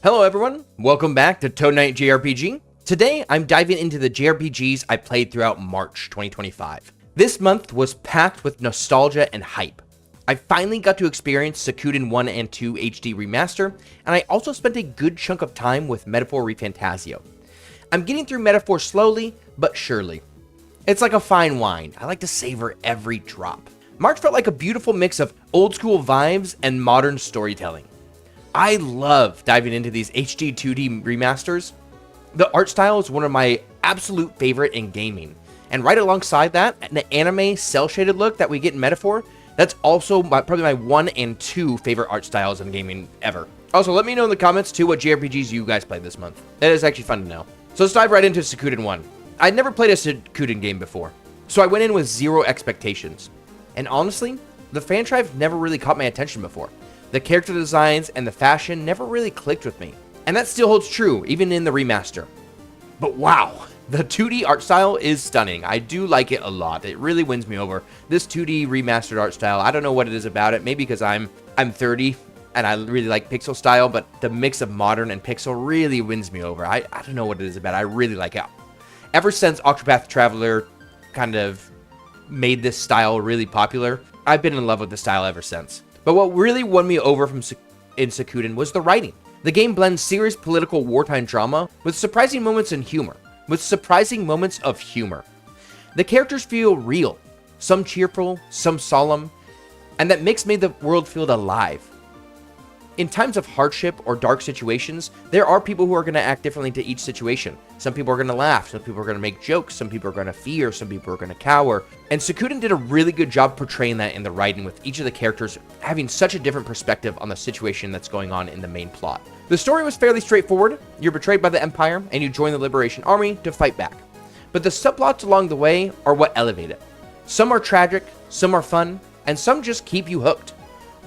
Hello everyone, welcome back to Toadknight JRPG. Today, I'm diving into the JRPGs I played throughout March 2025. This month was packed with nostalgia and hype. I finally got to experience Suikoden I and II HD Remaster, and I also spent a good chunk of time with Metaphor ReFantazio. I'm getting through Metaphor slowly, but surely. It's like a fine wine, I like to savor every drop. March felt like a beautiful mix of old school vibes and modern storytelling. I love diving into these HD 2D remasters. The art style is one of my absolute favorite in gaming. And right alongside that, the anime cel-shaded look that we get in Metaphor, that's also probably my 1 and 2 favorite art styles in gaming ever. Also, let me know in the comments too what JRPGs you guys played this month. That is actually fun to know. So let's dive right into Suikoden 1. I'd never played a Suikoden game before, so I went in with zero expectations. And honestly, the franchise never really caught my attention before. The character designs and the fashion never really clicked with me. And that still holds true, even in the remaster. But wow, the 2D art style is stunning. I do like it a lot. It really wins me over. This 2D remastered art style, I don't know what it is about it. Maybe because I'm 30 and I really like pixel style, but the mix of modern and pixel really wins me over. I don't know what it is about it. I really like it. Ever since Octopath Traveler kind of made this style really popular, I've been in love with the style ever since. But what really won me over in Suikoden was the writing. The game blends serious political wartime drama with surprising moments of humor. The characters feel real, some cheerful, some solemn, and that mix made the world feel alive. In times of hardship or dark situations, there are people who are going to act differently to each situation. Some people are going to laugh, some people are going to make jokes, some people are going to fear, some people are going to cower. And Suikoden did a really good job portraying that in the writing, with each of the characters having such a different perspective on the situation that's going on in the main plot. The story was fairly straightforward. You're betrayed by the Empire, and you join the Liberation Army to fight back. But the subplots along the way are what elevate it. Some are tragic, some are fun, and some just keep you hooked.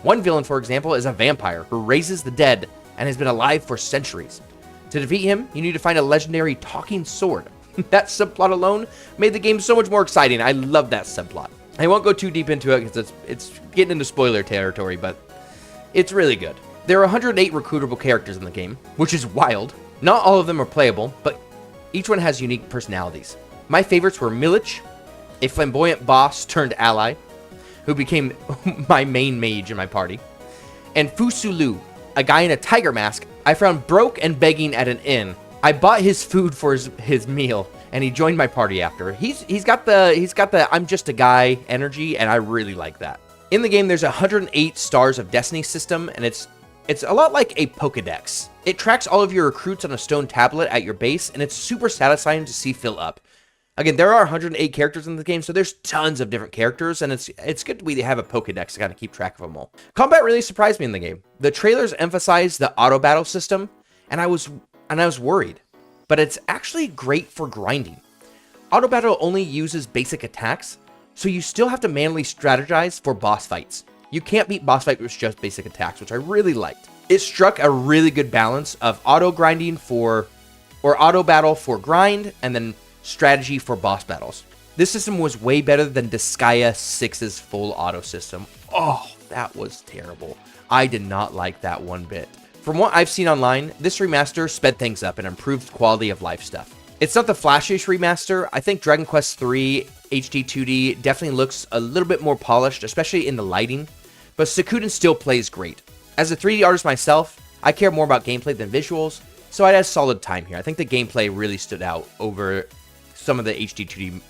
One villain, for example, is a vampire who raises the dead and has been alive for centuries. To defeat him, you need to find a legendary talking sword. That subplot alone made the game so much more exciting. I love that subplot. I won't go too deep into it because it's getting into spoiler territory, but it's really good. There are 108 recruitable characters in the game, which is wild. Not all of them are playable, but each one has unique personalities. My favorites were Milich, a flamboyant boss turned ally, who became my main mage in my party, and Fusulu, a guy in a tiger mask I found broke and begging at an inn. I bought his food for his meal, and he joined my party after. He's got the I'm just a guy energy, and I really like that. In the game, there's 108 Stars of Destiny system, and it's a lot like a Pokedex. It tracks all of your recruits on a stone tablet at your base, and it's super satisfying to see fill up. Again, there are 108 characters in the game, so there's tons of different characters, and it's good to have a Pokedex to kind of keep track of them all. Combat really surprised me in the game. The trailers emphasized the auto battle system, and I was worried, but it's actually great for grinding. Auto battle only uses basic attacks, so you still have to manually strategize for boss fights. You can't beat boss fights with just basic attacks, which I really liked. It struck a really good balance of auto battle for grind, and then strategy for boss battles. This system was way better than Disgaea 6's full auto system. Oh, that was terrible. I did not like that one bit. From what I've seen online, this remaster sped things up and improved quality of life stuff. It's not the flashiest remaster. I think Dragon Quest III HD 2D definitely looks a little bit more polished, especially in the lighting, but Suikoden still plays great. As a 3D artist myself, I care more about gameplay than visuals, so I had a solid time here. I think the gameplay really stood out over some of the HD 2D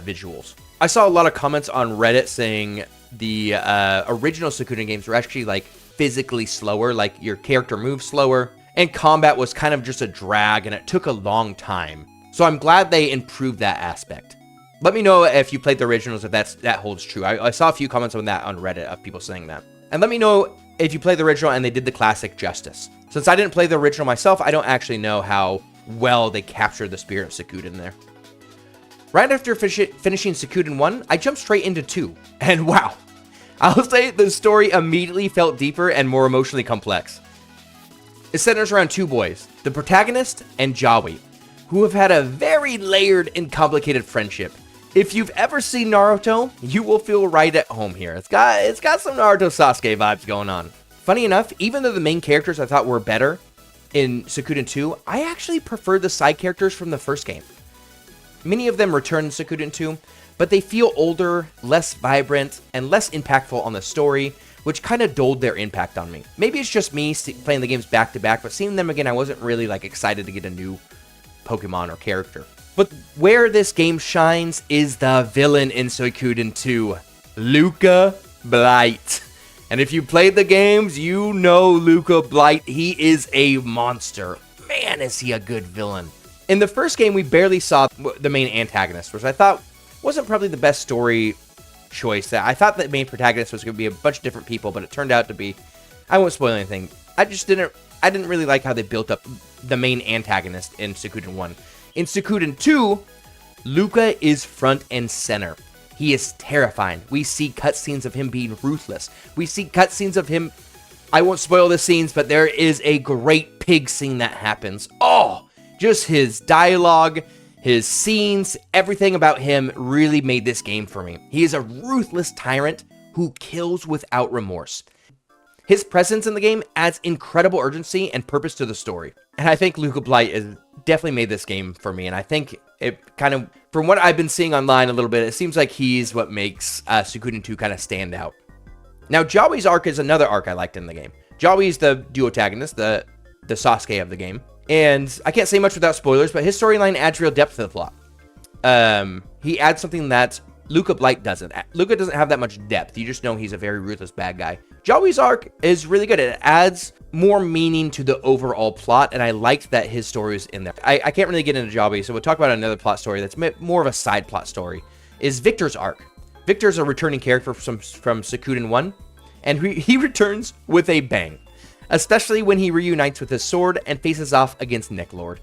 visuals. I saw a lot of comments on Reddit saying the original Suikoden games were actually like physically slower, like your character moves slower, and combat was kind of just a drag and it took a long time. So I'm glad they improved that aspect. Let me know if you played the originals, if that holds true. I saw a few comments on that on Reddit of people saying that. And let me know if you played the original and they did the classic justice. Since I didn't play the original myself, I don't actually know how well they captured the spirit of Suikoden there. Right after finishing Suikoden 1, I jumped straight into 2, and wow, I'll say the story immediately felt deeper and more emotionally complex. It centers around two boys, the protagonist and Jawi, who have had a very layered and complicated friendship. If you've ever seen Naruto, you will feel right at home here. It's got some Naruto Sasuke vibes going on. Funny enough, even though the main characters I thought were better, in Suikoden 2, I actually prefer the side characters from the first game. Many of them return in Suikoden 2, but they feel older, less vibrant, and less impactful on the story, which kind of dulled their impact on me. Maybe it's just me playing the games back to back, but seeing them again, I wasn't really like excited to get a new Pokemon or character. But where this game shines is the villain in Suikoden 2, Luca Blight. And if you played the games, you know Luca Blight. He is a monster. Man, is he a good villain. In the first game, we barely saw the main antagonist, which I thought wasn't probably the best story choice. I thought the main protagonist was going to be a bunch of different people, but it turned out to be, I won't spoil anything. I didn't really like how they built up the main antagonist in Suikoden 1. In Suikoden 2, Luca is front and center. He is terrifying. We see cutscenes of him being ruthless. We see cutscenes of him, I won't spoil the scenes, but there is a great pig scene that happens. Oh, just his dialogue, his scenes, everything about him really made this game for me. He is a ruthless tyrant who kills without remorse. His presence in the game adds incredible urgency and purpose to the story. And I think Luca Blight has definitely made this game for me. And I think it kind of, from what I've been seeing online a little bit, it seems like he's what makes Suikoden 2 kind of stand out. Now, Jawi's arc is another arc I liked in the game. Jawi's the duotagonist, the Sasuke of the game. And I can't say much without spoilers, but his storyline adds real depth to the plot. He adds something that Luca Blight doesn't. Luca doesn't have that much depth. You just know he's a very ruthless bad guy. Jawi's arc is really good. It adds more meaning to the overall plot, and I liked that his story was in there. I can't really get into Jawi, so we'll talk about another plot story that's more of a side plot story, is Victor's arc. Victor's a returning character from Suikoden 1, and he returns with a bang, especially when he reunites with his sword and faces off against Necklord,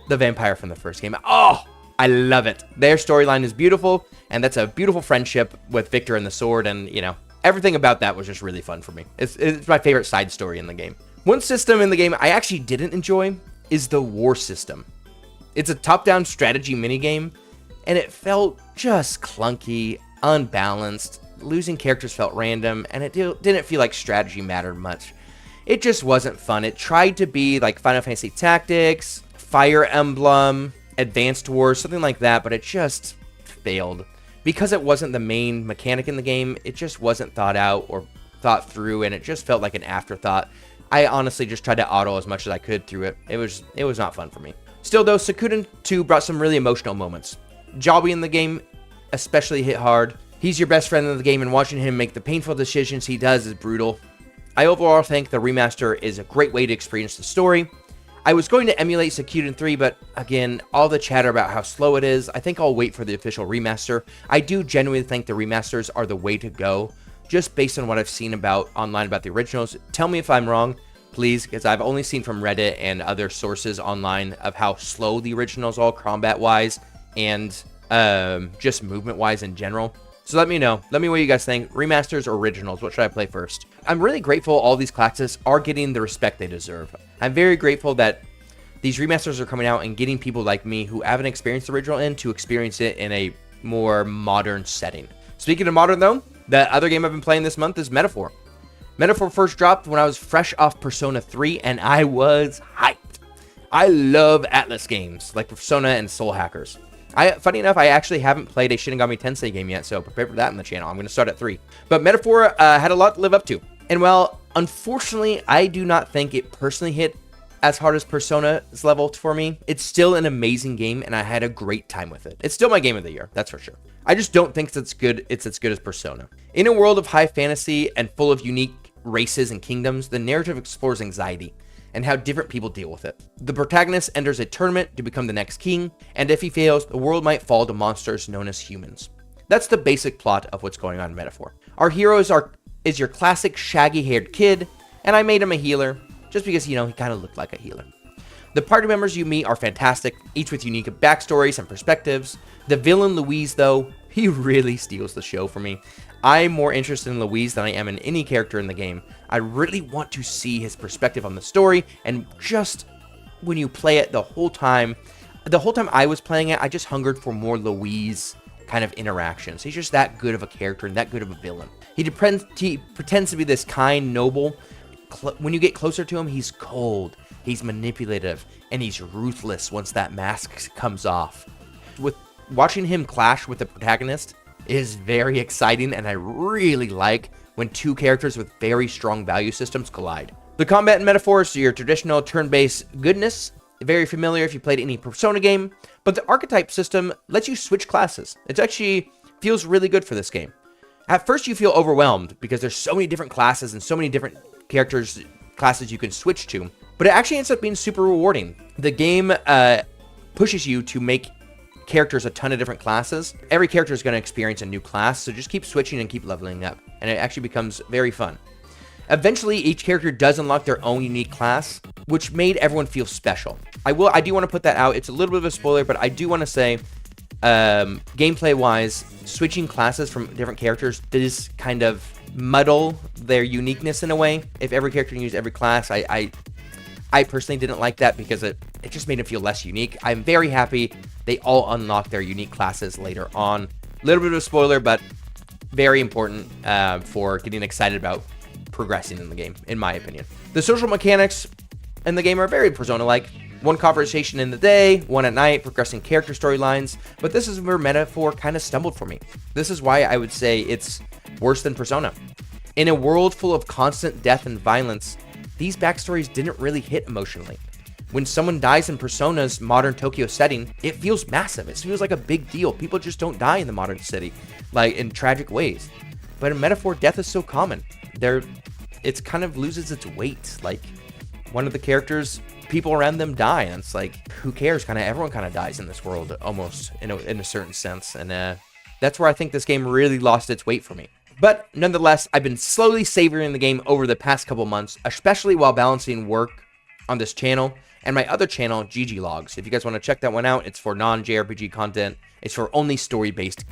the vampire from the first game. Oh, I love it. Their storyline is beautiful, and that's a beautiful friendship with Victor and the sword, and, you know, everything about that was just really fun for me. It's my favorite side story in the game. One system in the game I actually didn't enjoy is the war system. It's a top-down strategy minigame, and it felt just clunky, unbalanced. Losing characters felt random, and it didn't feel like strategy mattered much. It just wasn't fun. It tried to be like Final Fantasy Tactics, Fire Emblem, Advanced Wars, something like that, but it just failed. Because it wasn't the main mechanic in the game, it just wasn't thought out or thought through, and it just felt like an afterthought. I honestly just tried to auto as much as I could through it. It was not fun for me. Still though, Suikoden 2 brought some really emotional moments. Jawi in the game especially hit hard. He's your best friend in the game, and watching him make the painful decisions he does is brutal. I overall think the remaster is a great way to experience the story. I was going to emulate Suikoden 3, but again, all the chatter about how slow it is, I think I'll wait for the official remaster. I do genuinely think the remasters are the way to go, just based on what I've seen online about the originals. Tell me if I'm wrong, please, because I've only seen from Reddit and other sources online of how slow the originals are, combat-wise, and just movement-wise in general. So let me know. Let me know what you guys think. Remasters or originals? What should I play first? I'm really grateful all these classes are getting the respect they deserve. I'm very grateful that these remasters are coming out and getting people like me who haven't experienced the original to experience it in a more modern setting. Speaking of modern though, the other game I've been playing this month is Metaphor. Metaphor first dropped when I was fresh off Persona 3 and I was hyped. I love Atlus games like Persona and Soul Hackers. Funny enough, I actually haven't played a Shinigami Tensei game yet, so prepare for that on the channel. I'm going to start at 3. But Metaphor had a lot to live up to. And while, unfortunately, I do not think it personally hit as hard as Persona's level for me, it's still an amazing game, and I had a great time with it. It's still my game of the year, that's for sure. I just don't think it's as good as Persona. In a world of high fantasy and full of unique races and kingdoms, the narrative explores anxiety and how different people deal with it. The protagonist enters a tournament to become the next king, and if he fails, the world might fall to monsters known as humans. That's the basic plot of what's going on in Metaphor. Our hero is your classic shaggy-haired kid, and I made him a healer, just because, you know, he kind of looked like a healer. The party members you meet are fantastic, each with unique backstories and perspectives. The villain, Louise, though, he really steals the show for me. I'm more interested in Louise than I am in any character in the game. I really want to see his perspective on the story, and just when you play it the whole time I was playing it, I just hungered for more Louise kind of interactions. He's just that good of a character and that good of a villain. He pretends to be this kind, noble. When you get closer to him, he's cold, he's manipulative, and he's ruthless once that mask comes off. With watching him clash with the protagonist is very exciting, and I really like when two characters with very strong value systems collide. The combat in Metaphor is your traditional turn-based goodness, very familiar if you played any Persona game, but the archetype system lets you switch classes. It actually feels really good for this game. At first you feel overwhelmed because there's so many different classes and so many different classes you can switch to, but it actually ends up being super rewarding. The game pushes you to make characters a ton of different classes. Every character is going to experience a new class, so just keep switching and keep leveling up, and it actually becomes very fun. Eventually, each character does unlock their own unique class, which made everyone feel special. I do want to put that out. It's a little bit of a spoiler, but I do want to say, gameplay-wise, switching classes from different characters does kind of muddle their uniqueness in a way. If every character can use every class, I personally didn't like that because it just made it feel less unique. I'm very happy they all unlock their unique classes later on. A little bit of a spoiler, but very important for getting excited about progressing in the game, in my opinion. The social mechanics in the game are very Persona-like. One conversation in the day, one at night, progressing character storylines, but this is where Metaphor kind of stumbled for me. This is why I would say it's worse than Persona. In a world full of constant death and violence, these backstories didn't really hit emotionally. When someone dies in Persona's modern Tokyo setting, it feels massive. It feels like a big deal. People just don't die in the modern city, like in tragic ways. But in Metaphor, death is so common. It kind of loses its weight. Like, one of the characters, people around them die, and it's like, who cares? Everyone kind of dies in this world, almost in a certain sense. And that's where I think this game really lost its weight for me. But nonetheless, I've been slowly savoring the game over the past couple months, especially while balancing work on this channel and my other channel, GG Logs. If you guys want to check that one out, it's for non-JRPG content. It's for only story-based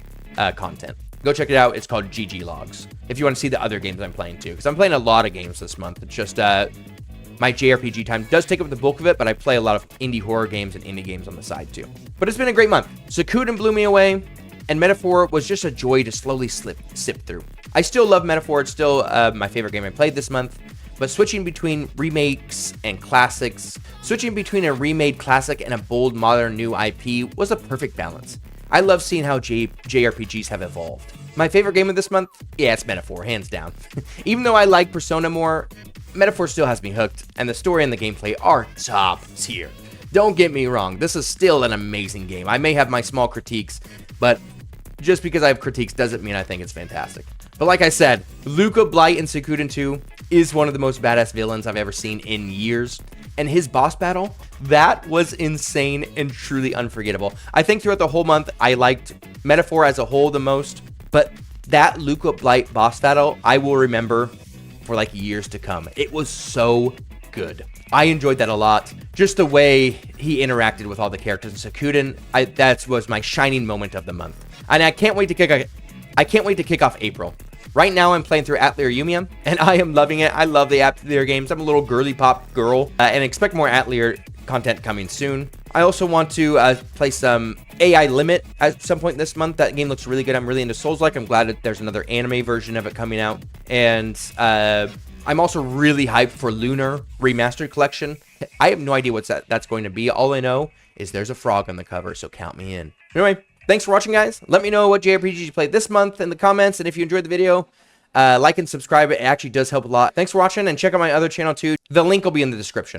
content. Go check it out. It's called GG Logs. If you want to see the other games I'm playing too, because I'm playing a lot of games this month. It's just my JRPG time does take up the bulk of it, but I play a lot of indie horror games and indie games on the side too. But it's been a great month. Suikoden blew me away, and Metaphor was just a joy to slowly sip through. I still love Metaphor. It's still my favorite game I played this month. But switching between remakes and classics, switching between a remade classic and a bold modern new IP was a perfect balance. I love seeing how JRPGs have evolved. My favorite game of this month? Yeah, it's Metaphor, hands down. Even though I like Persona more, Metaphor still has me hooked, and the story and the gameplay are top tier. Don't get me wrong, this is still an amazing game. I may have my small critiques, but just because I have critiques doesn't mean I think it's fantastic. But like I said, Luca Blight in Suikoden II is one of the most badass villains I've ever seen in years. And his boss battle, that was insane and truly unforgettable. I think throughout the whole month, I liked Metaphor as a whole the most. But that Luca Blight boss battle, I will remember for like years to come. It was so good. I enjoyed that a lot. Just the way he interacted with all the characters in Suikoden, that was my shining moment of the month. And I can't wait to kick off April. Right now, I'm playing through Atelier Yumiya, and I am loving it. I love the Atelier games. I'm a little girly pop girl, and expect more Atelier content coming soon. I also want to play some AI Limit at some point this month. That game looks really good. I'm really into Souls-like. I'm glad that there's another anime version of it coming out. And I'm also really hyped for Lunar Remastered Collection. I have no idea what that's going to be. All I know is there's a frog on the cover, so count me in. Anyway, thanks for watching, guys. Let me know what JRPGs you played this month in the comments, and if you enjoyed the video, like and subscribe. It actually does help a lot. Thanks for watching, and check out my other channel too. The link will be in the description.